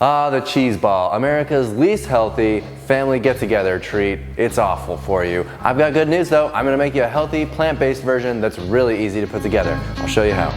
Ah, the cheese ball, America's least healthy family get-together treat. It's awful for you. I've got good news though. I'm gonna make you a healthy, plant-based version that's really easy to put together. I'll show you how.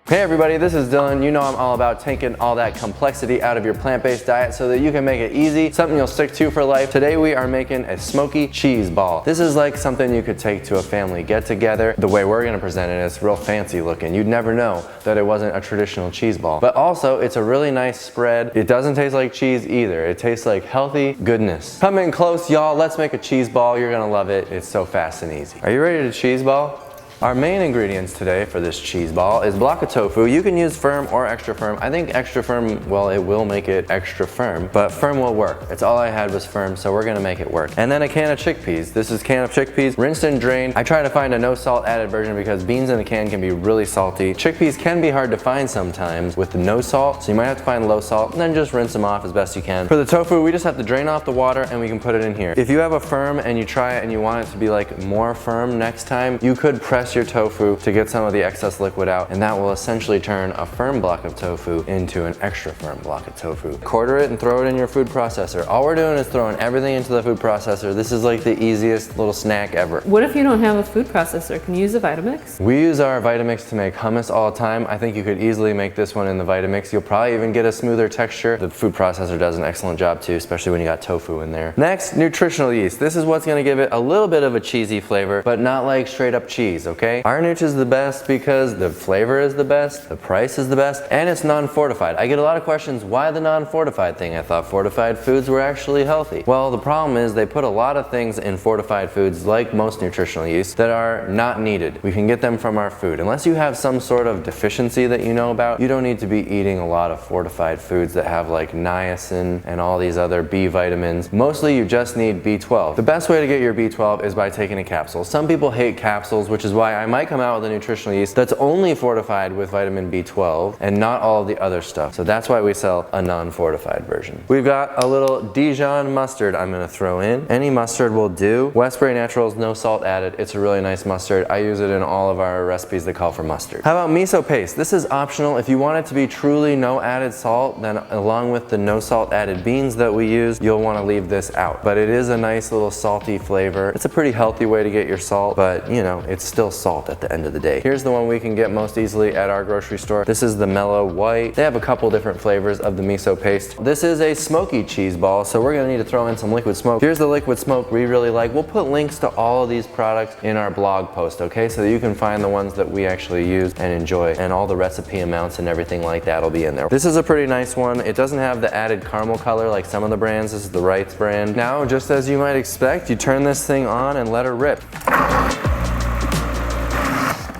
Hey everybody, this is Dylan. You know I'm all about taking all that complexity out of your plant-based diet so that you can make it easy, something you'll stick to for life. Today we are making a smoky cheese ball. This is like something you could take to a family get-together. The way we're gonna present it is real fancy looking. You'd never know that it wasn't a traditional cheese ball. But also, it's a really nice spread. It doesn't taste like cheese either. It tastes like healthy goodness. Come in close, y'all. Let's make a cheese ball. You're gonna love it. It's so fast and easy. Are you ready to cheese ball? Our main ingredients today for this cheese ball is a block of tofu. You can use firm or extra firm. I think extra firm, well, it will make it extra firm, but firm will work. It's all I had was firm, so we're gonna make it work. And then a can of chickpeas. This is a can of chickpeas, rinsed and drained. I try to find a no salt added version because beans in a can can be really salty. Chickpeas can be hard to find sometimes with the no salt, so you might have to find low salt and then just rinse them off as best you can. For the tofu, we just have to drain off the water and we can put it in here. If you have a firm and you try it and you want it to be like more firm next time, you could press your tofu to get some of the excess liquid out, and that will essentially turn a firm block of tofu into an extra firm block of tofu. Quarter it and throw it in your food processor. All we're doing is throwing everything into the food processor. This is like the easiest little snack ever. What if you don't have a food processor? Can you use a Vitamix? We use our Vitamix to make hummus all the time. I think you could easily make this one in the Vitamix. You'll probably even get a smoother texture. The food processor does an excellent job too, especially when you got tofu in there. Next, nutritional yeast. This is what's gonna give it a little bit of a cheesy flavor, but not like straight up cheese, okay? Our Nutri is the best because the flavor is the best, the price is the best, and it's non-fortified. I get a lot of questions, why the non-fortified thing? I thought fortified foods were actually healthy. Well, the problem is they put a lot of things in fortified foods, like most nutritional yeast, that are not needed. We can get them from our food. Unless you have some sort of deficiency that you know about, you don't need to be eating a lot of fortified foods that have like niacin and all these other B vitamins. Mostly you just need B12. The best way to get your B12 is by taking a capsule. Some people hate capsules, which is why I might come out with a nutritional yeast that's only fortified with vitamin B12 and not all of the other stuff. So that's why we sell a non-fortified version. We've got a little Dijon mustard I'm gonna throw in. Any mustard will do. Westbury Naturals, no salt added. It's a really nice mustard. I use it in all of our recipes that call for mustard. How about miso paste? This is optional. If you want it to be truly no added salt, then along with the no salt added beans that we use, you'll wanna leave this out. But it is a nice little salty flavor. It's a pretty healthy way to get your salt, but you know, it's still salt at the end of the day. Here's the one we can get most easily at our grocery store. This is the mellow white. They have a couple different flavors of the miso paste. This is a smoky cheese ball, so we're gonna need to throw in some liquid smoke. Here's the liquid smoke we really like. We'll put links to all of these products in our blog post, okay? So that you can find the ones that we actually use and enjoy, and all the recipe amounts and everything like that will be in there. This is a pretty nice one. It doesn't have the added caramel color like some of the brands. This is the Wrights brand. Now, just as you might expect, you turn this thing on and let her rip.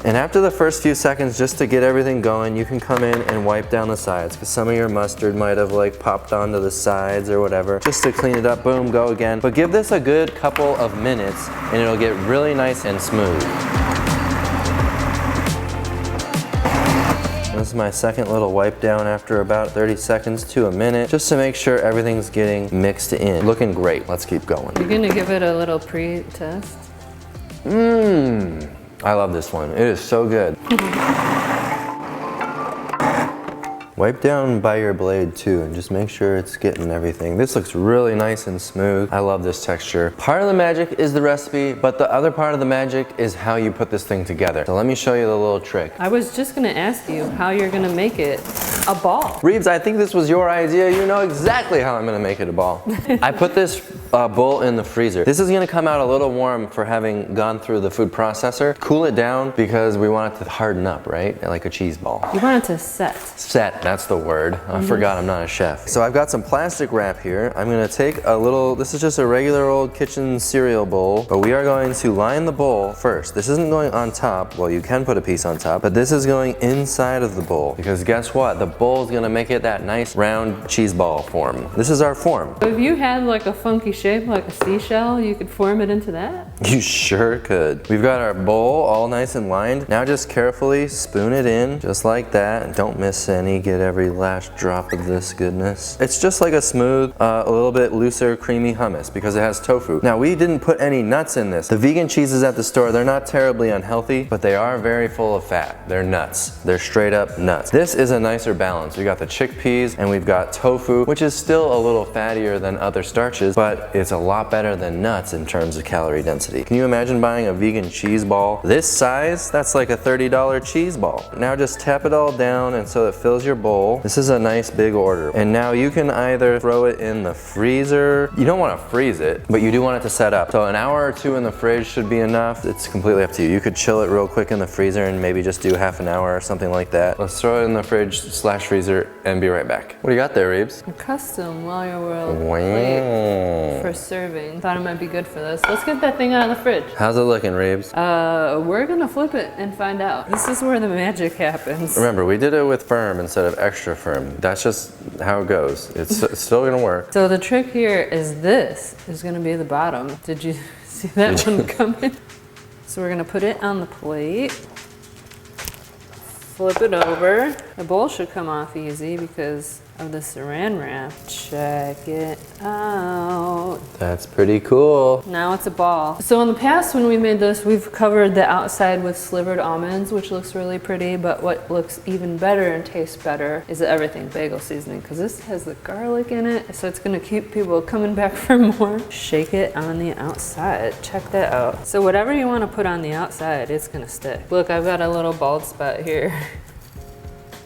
And after the first few seconds, just to get everything going, you can come in and wipe down the sides because some of your mustard might have like popped onto the sides or whatever. Just to clean it up, boom, go again. But give this a good couple of minutes and it'll get really nice and smooth. This is my second little wipe down after about 30 seconds to a minute, just to make sure everything's getting mixed in. Looking great, let's keep going. You're gonna give it a little pre-test? I love this one. It is so good. Wipe down by your blade too and just make sure it's getting everything. This looks really nice and smooth. I love this texture. Part of the magic is the recipe, but the other part of the magic is how you put this thing together. So let me show you the little trick. I was just gonna ask you how you're gonna make it a ball. Reeves, I think this was your idea. You know exactly how I'm gonna make it a ball. I put this bowl in the freezer. This is gonna come out a little warm for having gone through the food processor. Cool it down because we want it to harden up, right? Like a cheese ball. You want it to set. Set, that's the word. I forgot I'm not a chef. So I've got some plastic wrap here. I'm gonna take a little, this is just a regular old kitchen cereal bowl, but we are going to line the bowl first. This isn't going on top. Well, you can put a piece on top, but this is going inside of the bowl because guess what? The bowl is gonna make it that nice round cheese ball form. This is our form. If you had like a funky shaped like a seashell, you could form it into that. You sure could. We've got our bowl all nice and lined. Now just carefully spoon it in, just like that. And don't miss any, get every last drop of this goodness. It's just like a smooth, a little bit looser, creamy hummus because it has tofu. Now we didn't put any nuts in this. The vegan cheeses at the store, they're not terribly unhealthy, but they are very full of fat. They're nuts. They're straight up nuts. This is a nicer balance. We got the chickpeas and we've got tofu, which is still a little fattier than other starches, but it's a lot better than nuts in terms of calorie density. Can you imagine buying a vegan cheese ball this size? That's like a $30 cheese ball. Now just tap it all down and so it fills your bowl. This is a nice big order. And now you can either throw it in the freezer. You don't want to freeze it, but you do want it to set up. So an hour or two in the fridge should be enough. It's completely up to you. You could chill it real quick in the freezer and maybe just do half an hour or something like that. Let's throw it in the fridge / freezer and be right back. What do you got there, Reeves? A custom Wire World Wow. plate for serving. Thought it might be good for this. Let's get that thing out of the fridge. How's it looking, Reeves? We're gonna flip it and find out. This is where the magic happens. Remember, we did it with firm instead of extra firm. That's just how it goes. It's still gonna work. So the trick here is this is gonna be the bottom. Did you see that one coming? So we're gonna put it on the plate. Flip it over. The bowl should come off easy because of the saran wrap. Check it out. That's pretty cool. Now it's a ball. So in the past when we made this, we've covered the outside with slivered almonds, which looks really pretty, but what looks even better and tastes better is the everything bagel seasoning, because this has the garlic in it, so it's gonna keep people coming back for more. Shake it on the outside. Check that out. So whatever you wanna put on the outside, it's gonna stick. Look, I've got a little bald spot here.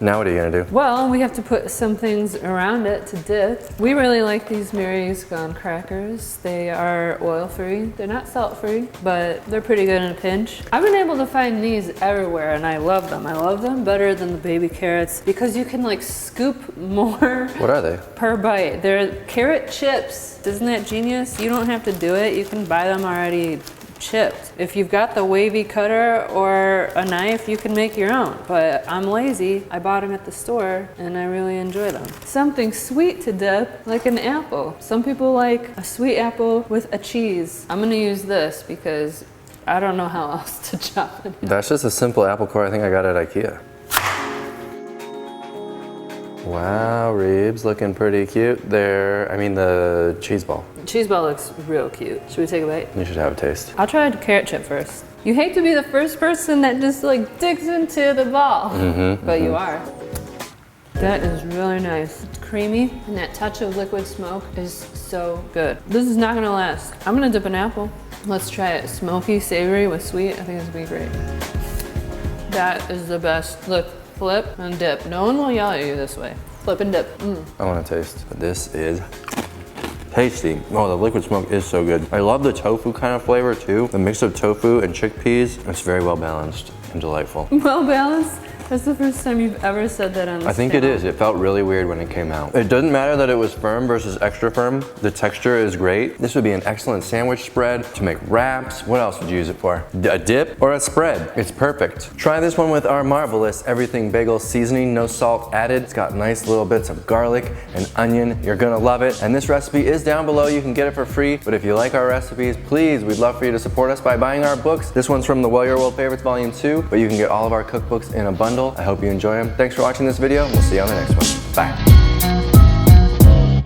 Now what are you gonna do? Well, we have to put some things around it to dip. We really like these Mary's Gone crackers. They are oil-free. They're not salt-free, but they're pretty good in a pinch. I've been able to find these everywhere and I love them. I love them better than the baby carrots because you can like scoop more. What are they? Per bite. They're carrot chips. Isn't that genius? You don't have to do it. You can buy them already chipped. If you've got the wavy cutter or a knife, you can make your own. But I'm lazy. I bought them at the store and I really enjoy them. Something sweet to dip, like an apple. Some people like a sweet apple with a cheese. I'm gonna use this because I don't know how else to chop it. That's just a simple apple core I think I got at IKEA. Wow, Reeves, looking pretty cute there. I mean the cheese ball. The cheese ball looks real cute. Should we take a bite? You should have a taste. I'll try a carrot chip first. You hate to be the first person that just like digs into the ball, but you are. That is really nice. It's creamy and that touch of liquid smoke is so good. This is not gonna last. I'm gonna dip an apple. Let's try it. Smoky, savory with sweet. I think it's gonna be great. That is the best. Look, flip and dip. No one will yell at you this way. Flip and dip. I want to taste. This is tasty. Oh, the liquid smoke is so good. I love the tofu kind of flavor too. The mix of tofu and chickpeas, it's very well balanced and delightful. Well balanced? That's the first time you've ever said that on this I think channel. it is. It felt really weird when it came out. It doesn't matter that it was firm versus extra firm. The texture is great. This would be an excellent sandwich spread to make wraps. What else would you use it for? A dip or a spread? It's perfect. Try this one with our marvelous everything bagel seasoning, no salt added. It's got nice little bits of garlic and onion. You're gonna love it. And this recipe is down below. You can get it for free. But if you like our recipes, please, we'd love for you to support us by buying our books. This one's from the Well Your World Favorites Volume 2, but you can get all of our cookbooks in a bundle. I hope you enjoy them. Thanks for watching this video. We'll see you on the next one. Bye.